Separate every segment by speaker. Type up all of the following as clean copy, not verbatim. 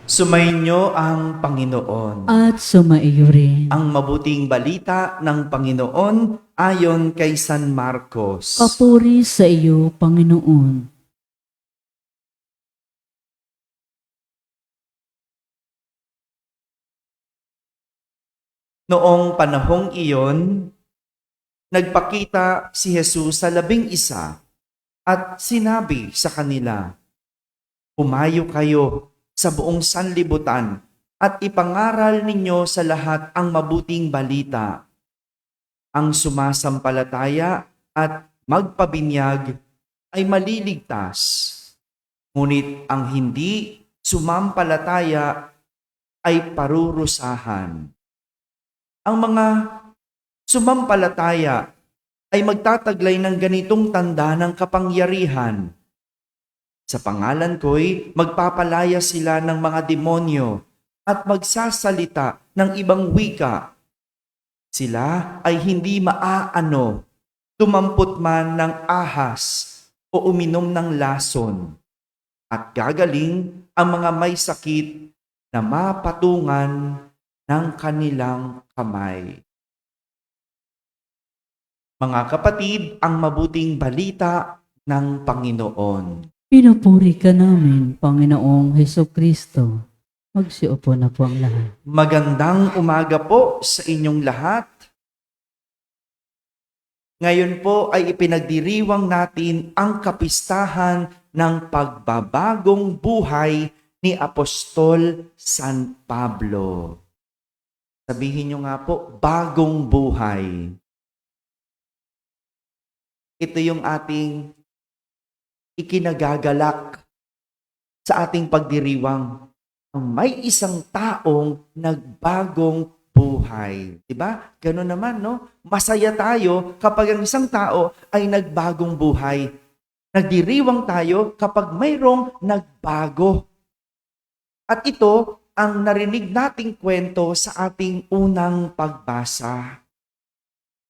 Speaker 1: Sumainyo ang Panginoon.
Speaker 2: At sumaiyo rin.
Speaker 1: Ang mabuting balita ng Panginoon ayon kay San Marcos.
Speaker 2: Papuri sa iyo, Panginoon.
Speaker 1: Noong panahong iyon, nagpakita si Jesus sa 11 at sinabi sa kanila, "Humayo kayo sa buong sanlibutan at ipangaral ninyo sa lahat ang mabuting balita. Ang sumasampalataya at magpabinyag ay maliligtas, ngunit ang hindi sumampalataya ay parurusahan. Ang mga sumampalataya ay magtataglay ng ganitong tanda ng kapangyarihan. Sa pangalan ko'y magpapalaya sila ng mga demonyo at magsasalita ng ibang wika. Sila ay hindi maaano, tumampot man ng ahas o uminom ng lason. At gagaling ang mga may sakit na mapatungan ng kanilang kamay." Mga kapatid, ang mabuting balita ng Panginoon.
Speaker 2: Pinupuri ka namin, Panginoong Heso Kristo. Magsiupo na po ang lahat.
Speaker 1: Magandang umaga po sa inyong lahat. Ngayon po ay ipinagdiriwang natin ang kapistahan ng pagbabagong buhay ni Apostol San Pablo. Sabihin nyo nga po, bagong buhay. Ito yung ating ikinagagalak sa ating pagdiriwang. May isang taong nagbagong buhay. Diba? Ganun naman, no? Masaya tayo kapag ang isang tao ay nagbagong buhay. Nagdiriwang tayo kapag mayroong nagbago. At ito ang narinig nating kwento sa ating unang pagbasa.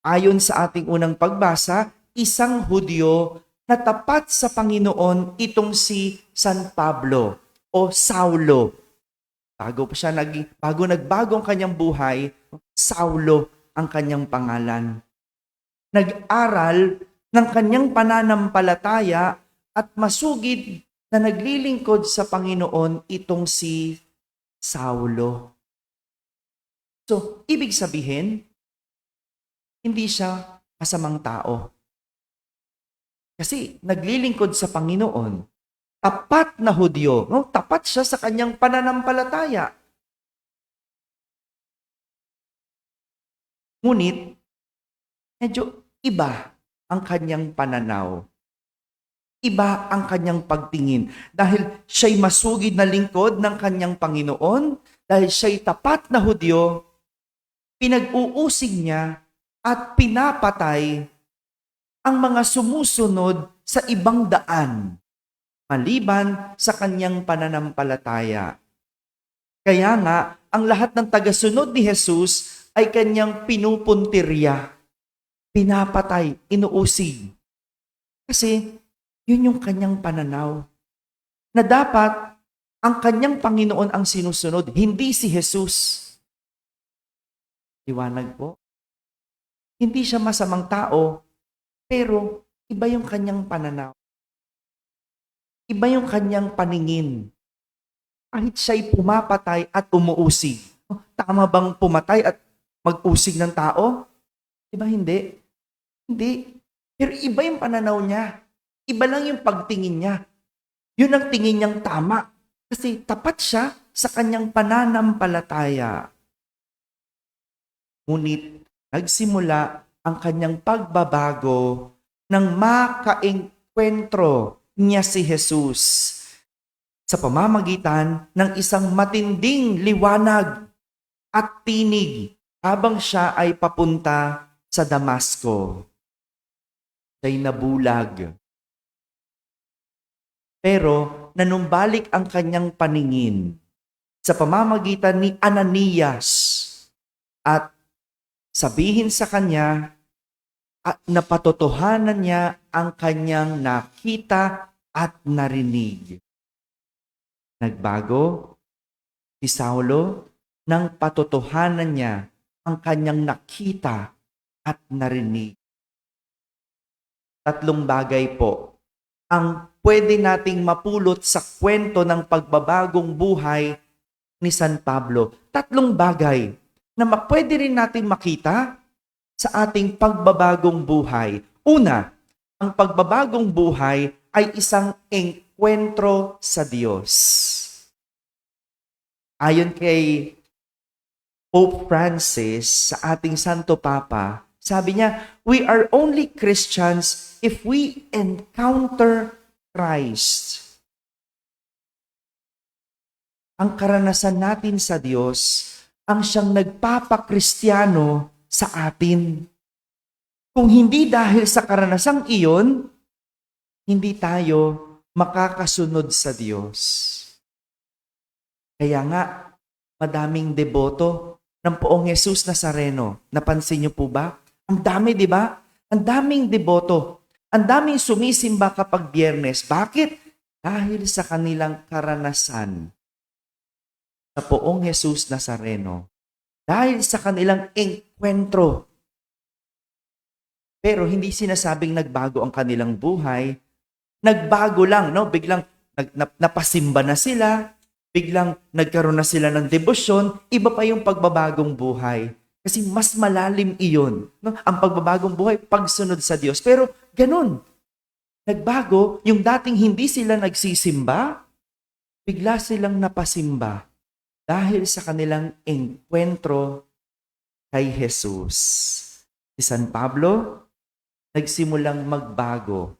Speaker 1: Ayon sa ating unang pagbasa, isang Hudyo na tapat sa Panginoon itong si San Pablo o Saulo. Bago nagbago ang kanyang buhay, Saulo ang kanyang pangalan. Nag-aral ng kanyang pananampalataya at masugid na naglilingkod sa Panginoon itong si Saulo. So, ibig sabihin, hindi siya masamang tao. Kasi naglilingkod sa Panginoon. Tapat na Hudyo, no? Tapat siya sa kanyang pananampalataya. Ngunit, medyo iba ang kanyang pananaw. Iba ang kanyang pagtingin. Dahil siya'y masugid na lingkod ng kanyang Panginoon, dahil siya'y tapat na Hudyo, pinag-uusig niya at pinapatay ang mga sumusunod sa ibang daan, maliban sa kanyang pananampalataya. Kaya nga, ang lahat ng tagasunod ni Jesus ay kanyang pinupuntirya, pinapatay, inuusig. Kasi yun yung kanyang pananaw. Na dapat ang kanyang Panginoon ang sinusunod, hindi si Jesus. Liwanag po. Hindi siya masamang tao, pero iba yung kanyang pananaw. Iba yung kanyang paningin. Kahit siya'y pumapatay at umuusig. Tama bang pumatay at mag-usig ng tao? Diba hindi? Hindi. Pero iba yung pananaw niya. Iba lang yung pagtingin niya. Yun ang tingin niyang tama. Kasi tapat siya sa kanyang pananampalataya. Ngunit nagsimula ang kanyang pagbabago nang makaengkwentro niya si Jesus sa pamamagitan ng isang matinding liwanag at tinig habang siya ay papunta sa Damasco. Siya'y nabulag. Pero nanumbalik ang kanyang paningin sa pamamagitan ni Ananias at sabihin sa kanya at napatotohanan niya ang kanyang nakita at narinig. Nagbago si Saulo nang patotohanan niya ang kanyang nakita at narinig. Tatlong bagay po ang pwede nating mapulot sa kwento ng pagbabagong buhay ni San Pablo. Tatlong bagay na pwede rin natin makita sa ating pagbabagong buhay. Una, ang pagbabagong buhay ay isang engkwentro sa Diyos. Ayon kay Pope Francis sa ating Santo Papa, sabi niya, we are only Christians if we encounter Christ. Ang karanasan natin sa Diyos ang siyang nagpapakristyano sa atin. Kung hindi dahil sa karanasang iyon, hindi tayo makakasunod sa Diyos. Kaya nga, madaming deboto ng Poong Jesus Nazareno. Napansin niyo po ba? Ang dami, di ba? Ang daming deboto. Ang daming sumisimba kapag Biyernes. Bakit? Dahil sa kanilang karanasan sa Poong Jesus Nazareno. Dahil sa kanilang engkwentro. Pero hindi sinasabing nagbago ang kanilang buhay. Nagbago lang, no? Biglang napasimba na sila. Biglang nagkaroon na sila ng debosyon. Iba pa yung pagbabagong buhay. Kasi mas malalim iyon. No? Ang pagbabagong buhay, pagsunod sa Diyos. Pero ganun. Nagbago, yung dating hindi sila nagsisimba, bigla silang napasimba dahil sa kanilang engkwentro kay Jesus. Si San Pablo, nagsimulang magbago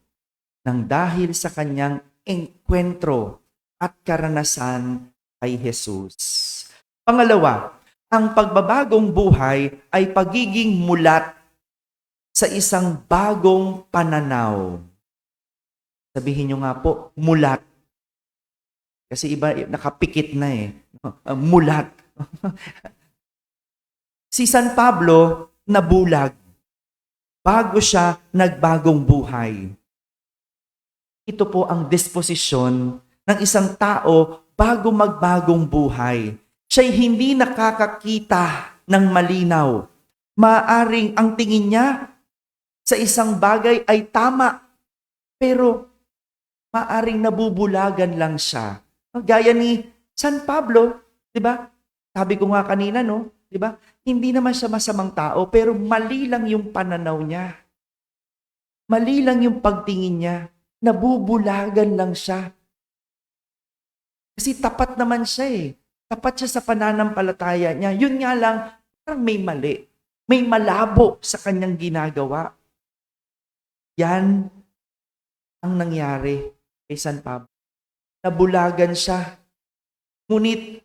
Speaker 1: nang dahil sa kanyang engkwentro at karanasan kay Jesus. Pangalawa, ang pagbabagong buhay ay pagiging mulat sa isang bagong pananaw. Sabihin nyo nga po, mulat. Kasi iba, nakapikit na eh. Mulat. Si San Pablo, nabulag. Bago siya nagbagong buhay. Ito po ang disposisyon ng isang tao bago magbagong buhay. Siya'y hindi nakakakita ng malinaw. Maaring ang tingin niya sa isang bagay ay tama, pero maaring nabubulagan lang siya. Gaya ni San Pablo, di ba? Sabi ko nga kanina, no? Di ba? Hindi naman siya masamang tao, pero mali lang yung pananaw niya. Mali lang yung pagtingin niya. Nabubulagan lang siya. Kasi tapat naman siya eh. Tapat siya sa pananampalataya niya. Yun nga lang, parang may mali. May malabo sa kanyang ginagawa. Yan ang nangyari kay San Pablo. Nabulagan siya. Ngunit,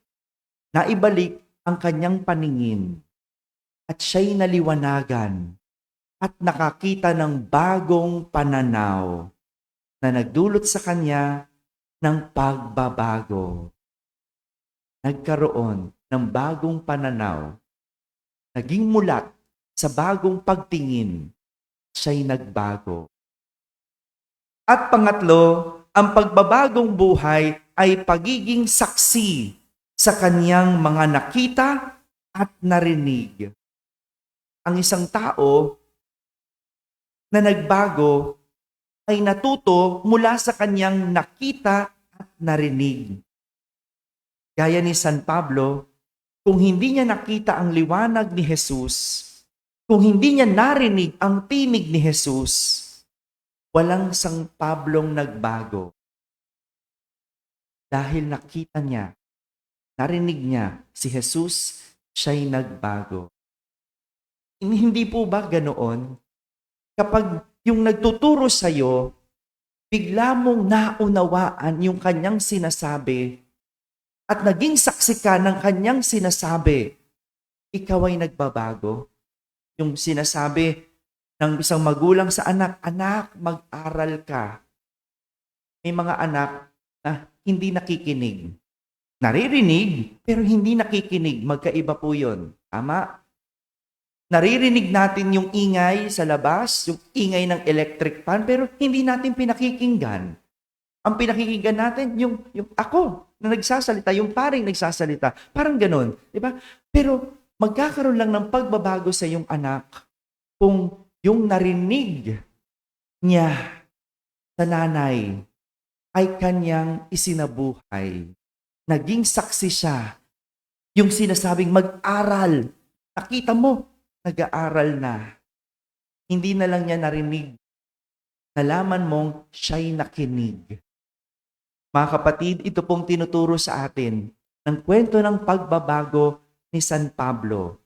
Speaker 1: naibalik ang kanyang paningin. At siya'y naliwanagan. At nakakita ng bagong pananaw na nagdulot sa kanya ng pagbabago. Nagkaroon ng bagong pananaw. Naging mulat sa bagong pagtingin. Siya'y nagbago. At pangatlo, ang pagbabagong buhay ay pagiging saksi sa kanyang mga nakita at narinig. Ang isang tao na nagbago ay natuto mula sa kanyang nakita at narinig. Gaya ni San Pablo, kung hindi niya nakita ang liwanag ni Jesus, kung hindi niya narinig ang tinig ni Jesus, walang San Pablong nagbago. Dahil nakita niya, narinig niya si Jesus, siya'y nagbago. Hindi po ba ganoon? Kapag yung nagtuturo sa'yo, bigla mong naunawaan yung kanyang sinasabi at naging saksi ka ng kanyang sinasabi, ikaw ay nagbabago. Yung sinasabi ng isang magulang sa anak, anak, mag-aral ka. May mga anak na hindi nakikinig. Naririnig, pero hindi nakikinig. Magkaiba po yun. Tama? Naririnig natin yung ingay sa labas, yung ingay ng electric fan, pero hindi natin pinakikinggan. Ang pinakikinggan natin, yung ako. na nagsasalita, yung paring nagsasalita. Parang ganun, di ba? Pero magkakaroon lang ng pagbabago sa iyong anak kung yung narinig niya sa nanay ay kanyang isinabuhay. Naging saksi siya. Yung sinasabing mag-aral. Nakita mo, nag-aaral na. Hindi na lang niya narinig. Nalaman mong siya'y nakinig. Mga kapatid, ito pong tinuturo sa atin ng kwento ng pagbabago ni San Pablo.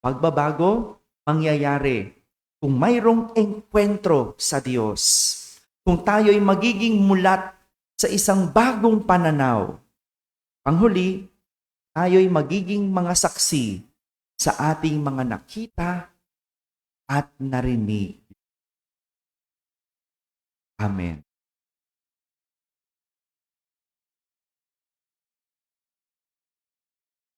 Speaker 1: Pagbabago, mangyayari kung mayroong engkwentro sa Diyos. Kung tayo'y magiging mulat sa isang bagong pananaw. Panghuli, tayo'y magiging mga saksi sa ating mga nakita at narinig. Amen.